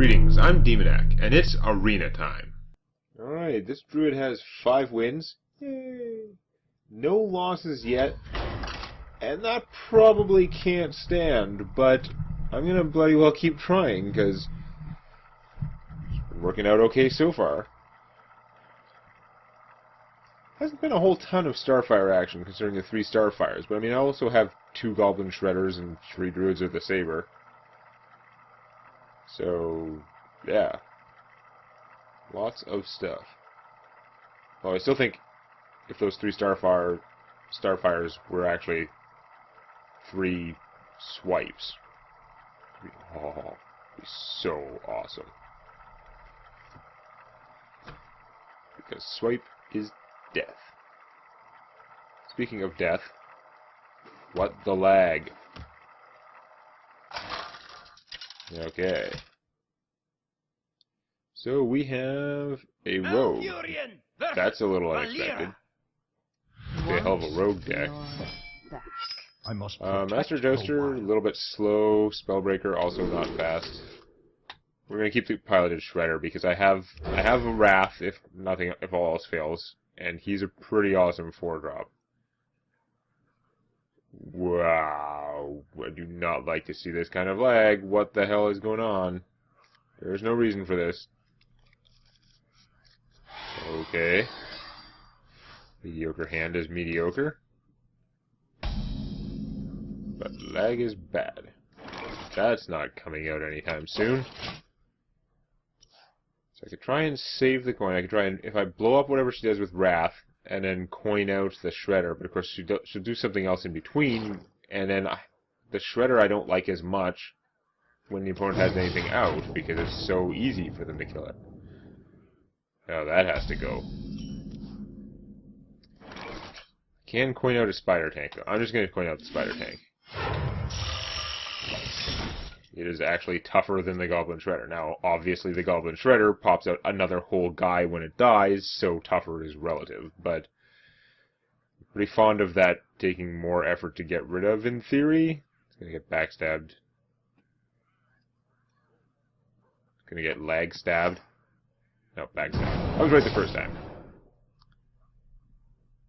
Greetings, I'm Demonac, and it's arena time. Alright, this Druid has 5 wins. Yay! No losses yet. And that probably can't stand, but I'm gonna bloody well keep trying, because it's been working out okay so far. Hasn't been a whole ton of Starfire action, considering the 3 Starfires, but I mean, I also have 2 Goblin Shredders and 3 Druids with the Saber. So, yeah. Lots of stuff. Well, I still think if those 3 Starfires were actually 3 swipes, it'd be so awesome. Because swipe is death. Speaking of death, what the lag? Okay. So we have a rogue. That's a little unexpected. Okay, a hell of a rogue deck. Master Joester, a little bit slow. Spellbreaker, also not fast. We're gonna keep the piloted Shredder because I have a Wrath if all else fails, and he's a pretty awesome 4-drop. Wow, I do not like to see this kind of lag. What the hell is going on? There's no reason for this. Okay. Mediocre hand is mediocre. But lag is bad. That's not coming out anytime soon. So I could try and save the coin. I could try and, if I blow up whatever she does with Wrath, and then coin out the Shredder, but of course she'll do something else in between, and then the Shredder I don't like as much when the opponent has anything out, because it's so easy for them to kill it. Now that has to go. Can coin out a Spider Tank, though. I'm just going to coin out the Spider Tank. It is actually tougher than the Goblin Shredder. Now, obviously, the Goblin Shredder pops out another whole guy when it dies, so tougher is relative. But I'm pretty fond of that taking more effort to get rid of, in theory. It's going to get backstabbed. It's going to get lag stabbed. No, backstabbed. I was right the first time.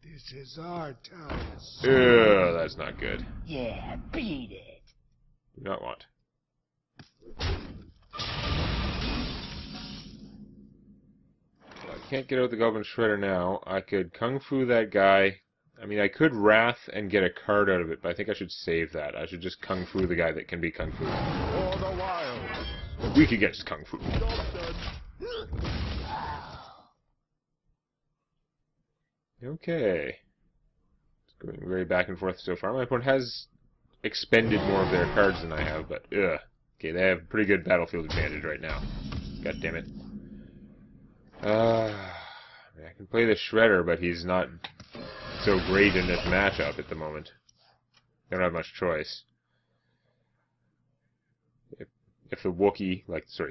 This is our time. Ugh, that's not good. Yeah, beat it. Do not want. Well, I can't get out the Goblin Shredder now. I could Kung Fu that guy. I mean, I could Wrath and get a card out of it, but I think I should save that. I should just Kung Fu the guy that can be Kung Fu. For the wild. Weak against Kung Fu. Okay. It's going very back and forth so far. My opponent has expended more of their cards than I have, but ugh. Okay, they have pretty good battlefield advantage right now. God damn it. I can play the Shredder, but he's not so great in this matchup at the moment. I don't have much choice. If the Wookiee,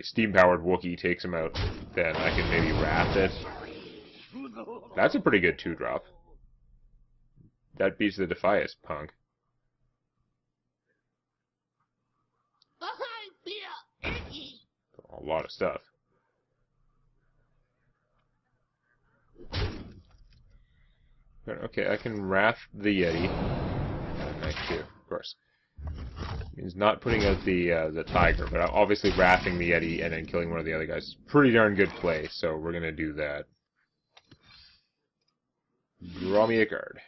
steam-powered Wookiee takes him out, then I can maybe Wrath it. That's a pretty good 2-drop. That beats the Defias punk. A lot of stuff. But okay, I can Wrath the Yeti. Nice too, of course. Means not putting out the Tiger, but obviously Wrathing the Yeti and then killing one of the other guys is pretty darn good play, so we're gonna do that. Draw me a card.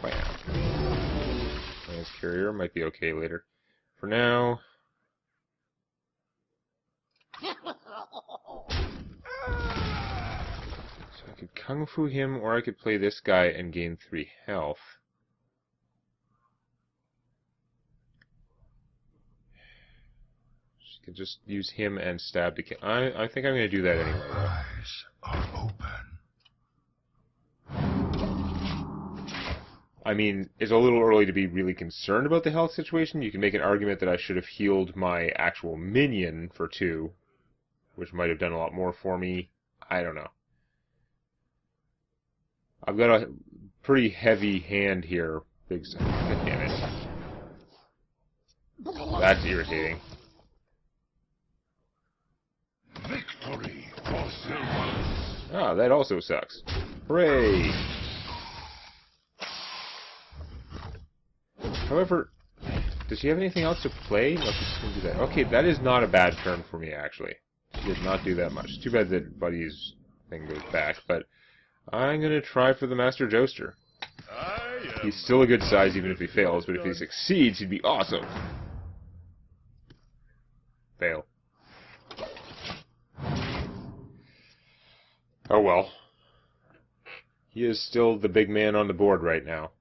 Bam. Lance Carrier might be okay later. For now... So I could Kung Fu him, or I could play this guy and gain 3 health. She could just use him and stab to kill. I think I'm going to do that anyway, though. Eyes are open. I mean, it's a little early to be really concerned about the health situation. You can make an argument that I should have healed my actual minion for 2, which might have done a lot more for me. I don't know. I've got a pretty heavy hand here. Big stuff. Damn it. That's irritating. Victory for Sylvanas. Ah, that also sucks. Hooray! However, does she have anything else to play? No, she's just gonna do that. Okay, that is not a bad turn for me, actually. She did not do that much. Too bad that Buddy's thing goes back, but I'm gonna try for the Master Joester. He's still a good size even if he fails, but if he succeeds, he'd be awesome. Fail. Oh well. He is still the big man on the board right now.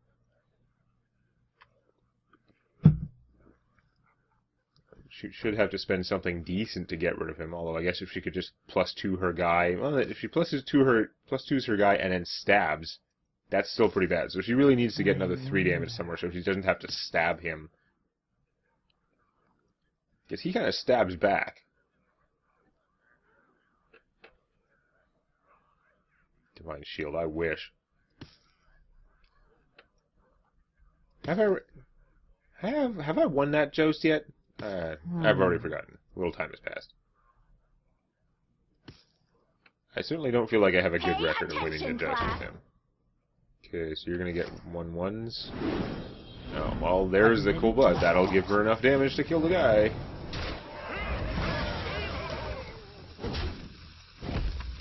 She should have to spend something decent to get rid of him, although I guess if she could just +2 her guy... Well, if she +2s her guy and then stabs, that's still pretty bad. So she really needs to get another 3 damage somewhere so she doesn't have to stab him. Because he kind of stabs back. Divine Shield, I wish. Have I won that joust yet? I've already forgotten. A little time has passed. I certainly don't feel like I have a good record of winning the joust with him. Okay, so you're gonna get 1/1s. Oh, well, there's the cool blood. That'll give her enough damage to kill the guy.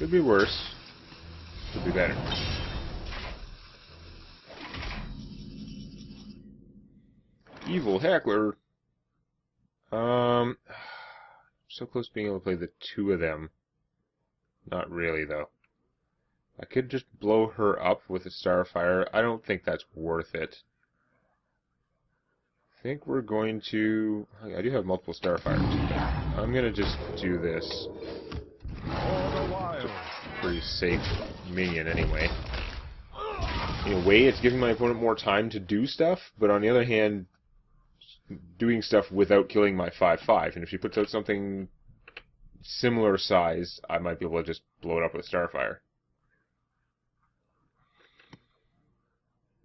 Could be worse. Could be better. Evil Heckler. So close to being able to play the 2 of them. Not really, though. I could just blow her up with a Starfire. I don't think that's worth it. I think we're going to... I do have multiple Starfires. I'm going to just do this. It's a pretty safe minion, anyway. In a way, it's giving my opponent more time to do stuff, but on the other hand, doing stuff without killing my 5/5. And if she puts out something similar size, I might be able to just blow it up with Starfire.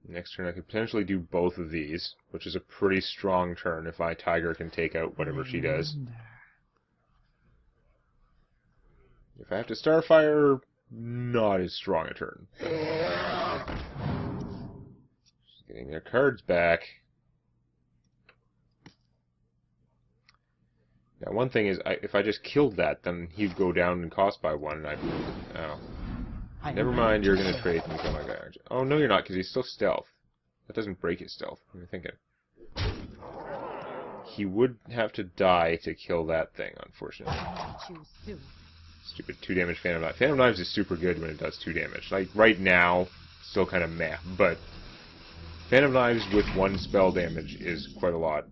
Next turn I could potentially do both of these, which is a pretty strong turn if my Tiger can take out whatever she does. If I have to Starfire, not as strong a turn. Just getting their cards back. Now, one thing is, if I just killed that, then he'd go down in cost by 1, and oh. Never mind, you're going to trade and kill my guy, aren't you? Oh, no, you're not, because he's still stealth. That doesn't break his stealth. What am I thinking? He would have to die to kill that thing, unfortunately. Stupid 2 damage Phantom Knives. Phantom Knives is super good when it does 2 damage. Like, right now, still kind of meh, but Phantom Knives with 1 spell damage is quite a lot.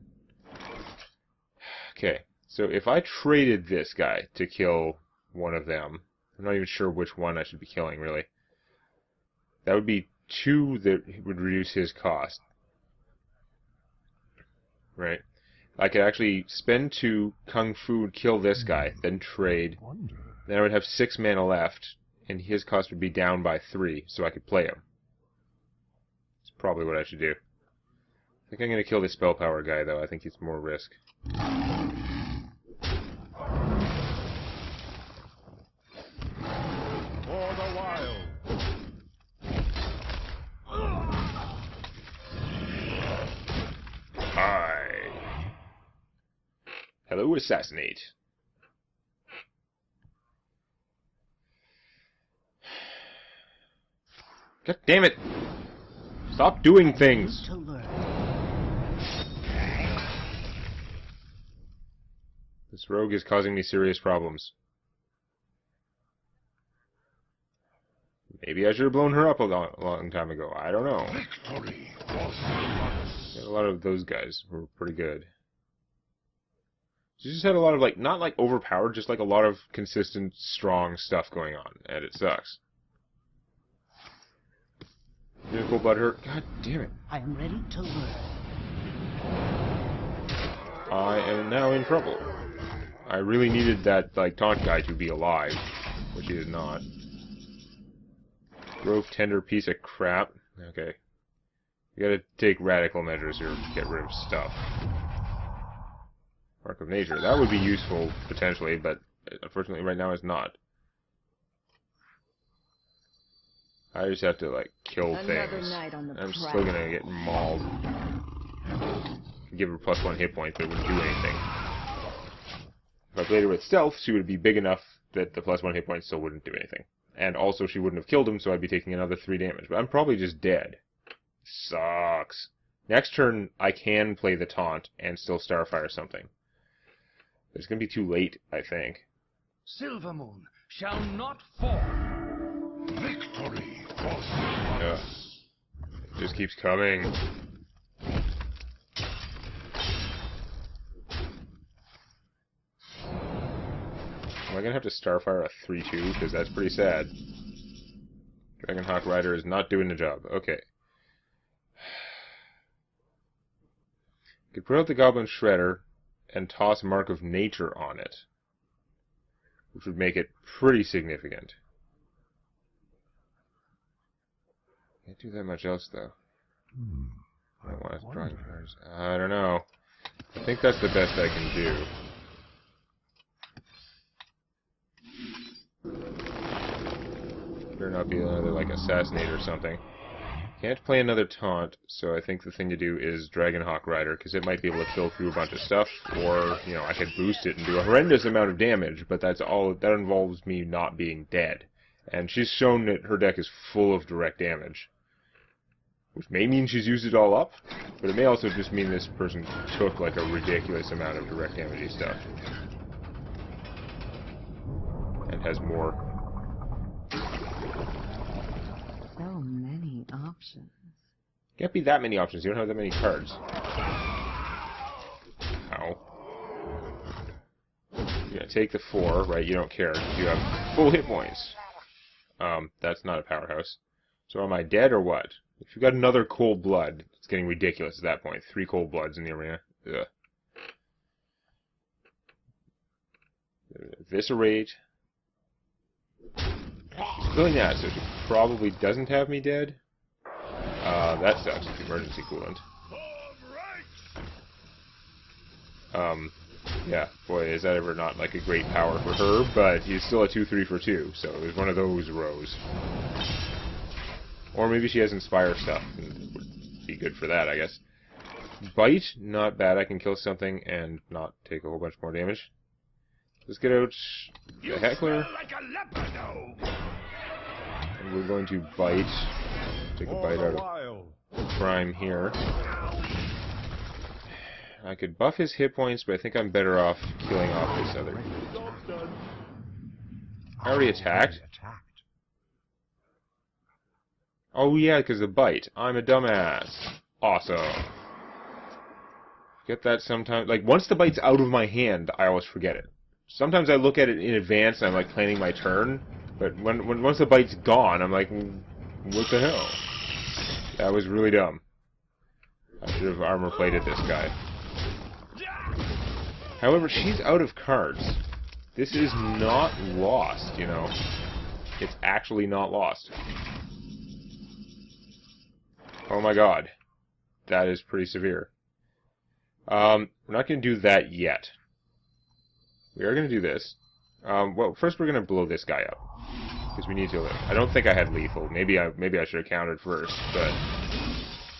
Okay. So if I traded this guy to kill one of them, I'm not even sure which one I should be killing, really. That would be 2 that would reduce his cost. Right? I could actually spend 2, Kung Fu, kill this guy, then trade. Then I would have 6 mana left, and his cost would be down by 3, so I could play him. That's probably what I should do. I think I'm going to kill the Spell Power guy, though. I think it's more risk. Hello, assassinate. God damn it! Stop doing things! This rogue is causing me serious problems. Maybe I should have blown her up a long time ago. I don't know. A lot of those guys were pretty good. She just had a lot of, like, not like overpowered, just like a lot of consistent, strong stuff going on, and it sucks. Beautiful butthurt. God damn it. I am ready to learn. I am now in trouble. I really needed that, like, taunt guy to be alive, which he is not. Grove tender piece of crap. Okay. You gotta take radical measures here to get rid of stuff. Mark of Nature. That would be useful, potentially, but unfortunately right now it's not. I just have to, like, kill things. I'm still gonna get mauled. Give her +1 hit point, but it wouldn't do anything. If I played her with stealth, she would be big enough that the +1 hit point still wouldn't do anything. And also, she wouldn't have killed him, so I'd be taking another 3 damage. But I'm probably just dead. Sucks. Next turn, I can play the taunt and still Starfire something. But it's gonna be too late, I think. Silvermoon shall not fall. Victory for Silvermoon. It just keeps coming. Am I gonna have to Starfire a 3-2? Because that's pretty sad. Dragonhawk Rider is not doing the job. Okay. Could put out the Goblin Shredder and toss Mark of Nature on it, which would make it pretty significant. Can't do that much else, though. I don't want to draw cards. I don't know. I think that's the best I can do. Better not be another, like, Assassinate or something. Can't play another taunt, so I think the thing to do is Dragonhawk Rider, because it might be able to fill through a bunch of stuff, or, you know, I could boost it and do a horrendous amount of damage, but that involves me not being dead. And she's shown that her deck is full of direct damage, which may mean she's used it all up, but it may also just mean this person took, like, a ridiculous amount of direct damage stuff. And has more. So many options. Can't be that many options. You don't have that many cards. Ow. You're gonna take the 4, right? You don't care. You have full hit points. That's not a powerhouse. So am I dead or what? If you've got another Cold Blood, it's getting ridiculous at that point. 3 Cold Bloods in the arena. Ugh. Eviscerate. She's killing that, so she probably doesn't have me dead. That sucks. It's emergency coolant. Yeah, boy, is that ever not, like, a great power for her, but he's still a 2-3 for 2, so it was one of those rows. Or maybe she has Inspire stuff, and would be good for that, I guess. Bite, not bad. I can kill something and not take a whole bunch more damage. Let's get out the Heckler. And we're going to bite. Take a bite out of Prime here. I could buff his hit points, but I think I'm better off killing off this other. I already attacked. Oh yeah, because of bite. I'm a dumbass. Awesome. Get that sometimes. Like, once the bite's out of my hand, I always forget it. Sometimes I look at it in advance and I'm, like, planning my turn. But once the bite's gone, I'm like, what the hell? That was really dumb. I should have armor plated this guy. However, she's out of cards. This is not lost, you know. It's actually not lost. Oh my god. That is pretty severe. We're not going to do that yet. We are going to do this. Well, first we're going to blow this guy up. Because we need to live. I don't think I had lethal. Maybe I should have countered first, but...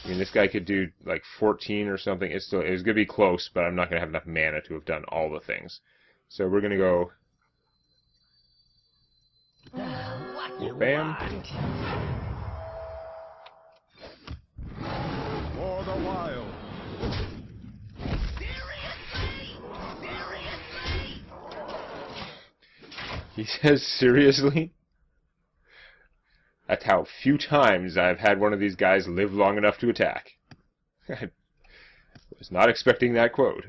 I mean, this guy could do, like, 14 or something. It's going to be close, but I'm not going to have enough mana to have done all the things. So we're going to go... Bam. For the wild. He says, seriously? That's how few times I've had one of these guys live long enough to attack. I was not expecting that quote.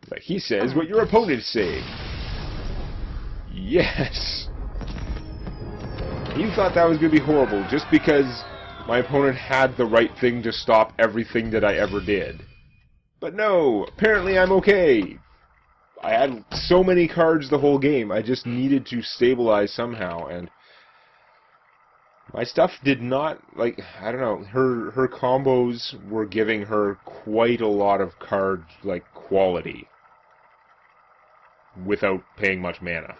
But he says what your opponents say. Yes! You thought that was going to be horrible just because my opponent had the right thing to stop everything that I ever did. But no, apparently I'm okay. I had so many cards the whole game, I just needed to stabilize somehow, and My stuff did not, like, I don't know, her combos were giving her quite a lot of card, like, quality without paying much mana.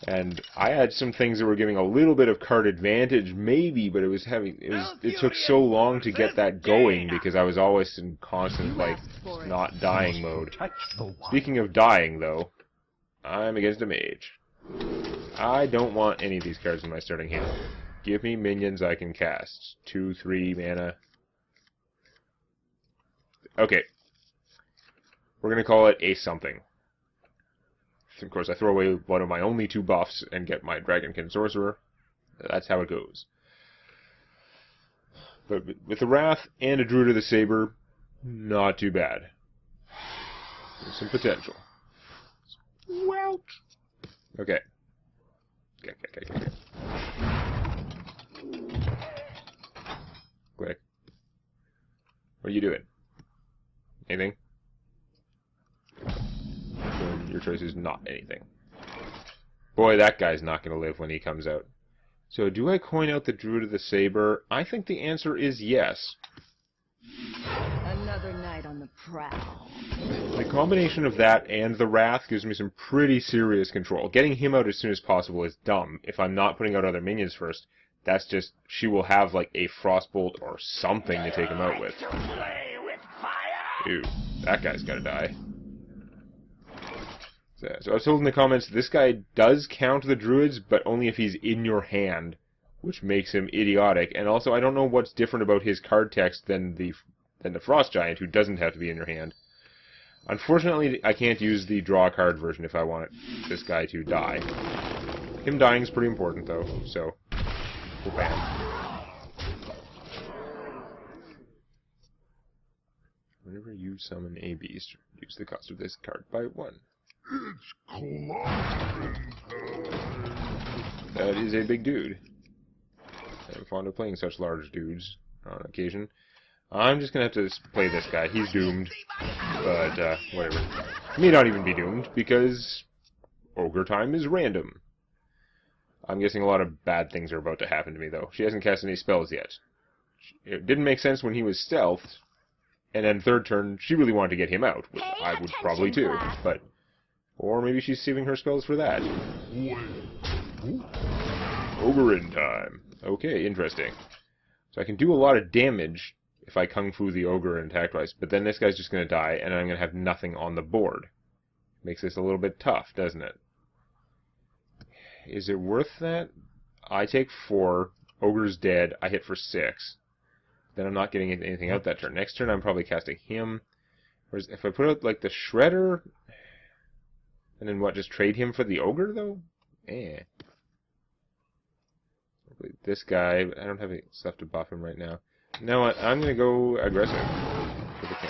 And I had some things that were giving a little bit of card advantage, maybe, but it took so long to get that going because I was always in constant, like, not dying mode. Speaking of dying, though, I'm against a mage. I don't want any of these cards in my starting hand. Give me minions I can cast. 2, 3 mana. Okay. We're gonna call it a something. Of course, I throw away one of my only 2 buffs and get my Dragonkin Sorcerer. That's how it goes. But with the Wrath and a Druid of the Saber, not too bad. There's some potential. Welch. Okay. Okay. Quick. What are you doing? Anything? Your choice is not anything. Boy, that guy's not going to live when he comes out. So, do I coin out the Druid of the Saber? I think the answer is yes. Another night on the prowl. The combination of that and the Wrath gives me some pretty serious control. Getting him out as soon as possible is dumb. If I'm not putting out other minions first, that's just... she will have, like, a Frostbolt or something to take him out with. Ew, that guy's gotta die. So I was told in the comments, this guy does count the Druids, but only if he's in your hand, which makes him idiotic. And also, I don't know what's different about his card text than the Frost Giant, who doesn't have to be in your hand. Unfortunately, I can't use the draw a card version if I want this guy to die. Him dying is pretty important, though, so we'll ban. Whenever you summon a beast, reduce the cost of this card by 1. It's clobbering time. That is a big dude. I'm fond of playing such large dudes on occasion. I'm just gonna have to play this guy. He's doomed, but whatever. He may not even be doomed because Ogre time is random. I'm guessing a lot of bad things are about to happen to me, though. She hasn't cast any spells yet. It didn't make sense when he was stealthed, and then third turn she really wanted to get him out, which I would probably too. But or maybe she's saving her spells for that. Ogre in time. Okay, interesting. So I can do a lot of damage if I Kung Fu the Ogre and attack twice, but then this guy's just going to die, and I'm going to have nothing on the board. Makes this a little bit tough, doesn't it? Is it worth that? I take 4, Ogre's dead, I hit for 6. Then I'm not getting anything out that turn. Next turn I'm probably casting him. Whereas if I put out, like, the Shredder... and then what, just trade him for the Ogre, though? Eh. This guy, I don't have any stuff to buff him right now. You know what, I'm going to go aggressive. If I can.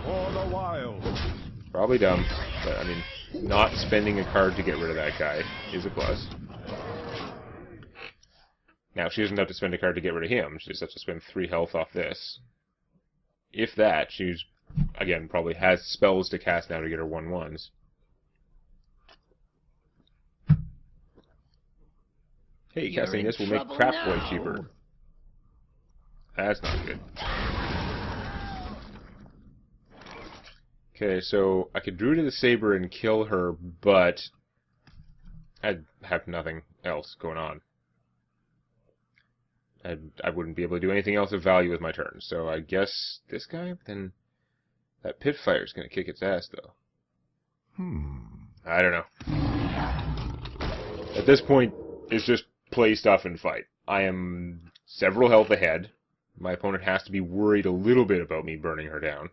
For the wild. Probably dumb, but I mean, not spending a card to get rid of that guy is a plus. Now, she doesn't have to spend a card to get rid of him, she just has to spend 3 health off this. If that, she's, again, probably has spells to cast now to get her 1/1s. Hey, casting this will make Trap Boy cheaper. That's not good. Okay, so I could Druid of the Saber and kill her, but I'd have nothing else going on. I wouldn't be able to do anything else of value with my turn, so I guess this guy? Then that Pitfire's gonna kick its ass, though. I don't know. At this point, it's just play stuff and fight. I am several health ahead. My opponent has to be worried a little bit about me burning her down.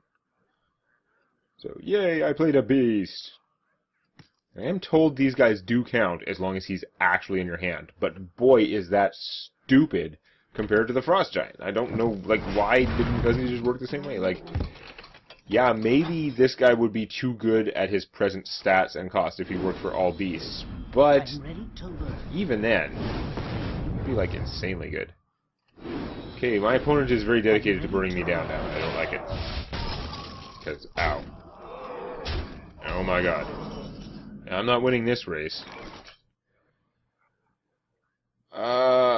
So, yay, I played a beast! I am told these guys do count as long as he's actually in your hand, but boy, is that stupid compared to the Frost Giant. I don't know, like, why doesn't he just work the same way? Like, yeah, maybe this guy would be too good at his present stats and cost if he worked for all beasts, but even then, he'd be, like, insanely good. Okay, my opponent is very dedicated to burning me down now. I don't like it. Because, ow. Oh my god. I'm not winning this race.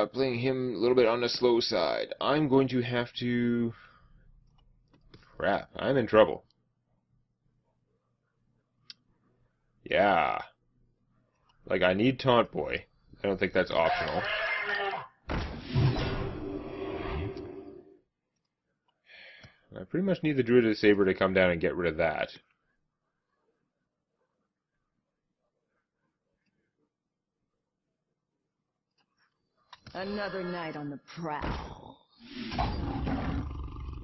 playing him a little bit on the slow side. I'm going to have to... Crap, I'm in trouble. Yeah. Like, I need Taunt Boy. I don't think that's optional. I pretty much need the Druid of the Saber to come down and get rid of that. Another night on the prowl.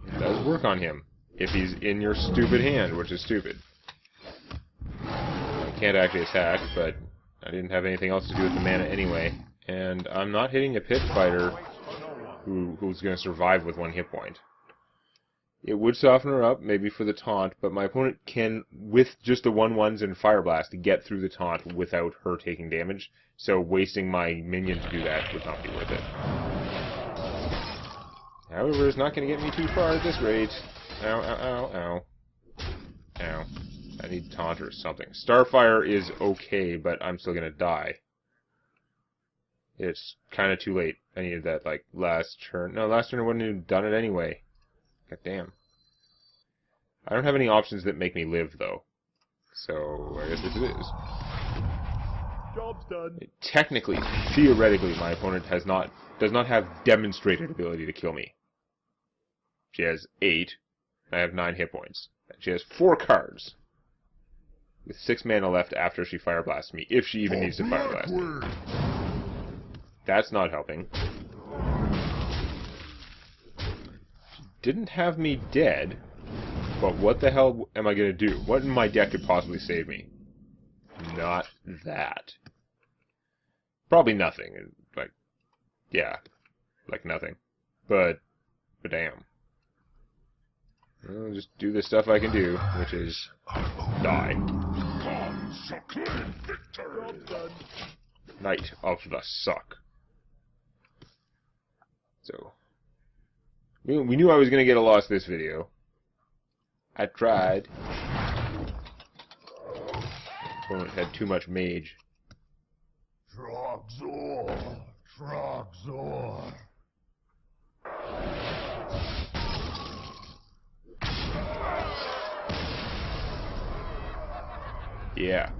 It does work on him. If he's in your stupid hand, which is stupid. I can't actually attack, but I didn't have anything else to do with the mana anyway. And I'm not hitting a pit fighter who's going to survive with 1 hit point. It would soften her up, maybe for the taunt, but my opponent can, with just the 1/1s and Fire Blast, get through the taunt without her taking damage. So wasting my minion to do that would not be worth it. However, it's not going to get me too far at this rate. Ow, ow, ow, ow. Ow. I need taunt or something. Starfire is okay, but I'm still going to die. It's kind of too late. I needed that, like, last turn. No, last turn I wouldn't have done it anyway. God damn. I don't have any options that make me live, though. So, I guess this it is. Job's done. Technically, theoretically, my opponent does not have demonstrated ability to kill me. She has 8. I have 9 hit points. She has 4 cards. With 6 mana left after she Fire Blasts me, if she even needs to Fire Blast me. That's not helping. She didn't have me dead, but what the hell am I going to do? What in my deck could possibly save me? Not that. Probably nothing. Like, yeah, like nothing. But damn. I'll just do the stuff I can do, which is die. Knight of the Suck. So, we knew I was going to get a loss this video. I tried. Opponent had too much Mage. Trogzor! Trogzor! Yeah.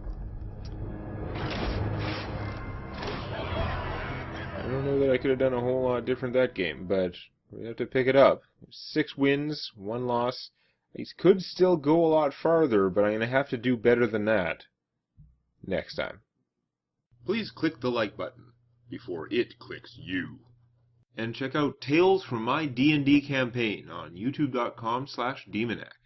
I don't know that I could have done a whole lot different that game, but we have to pick it up. 6 wins, 1 loss. These could still go a lot farther, but I'm going to have to do better than that next time. Please click the like button before it clicks you. And check out Tales from My D&D Campaign on youtube.com/Demonac.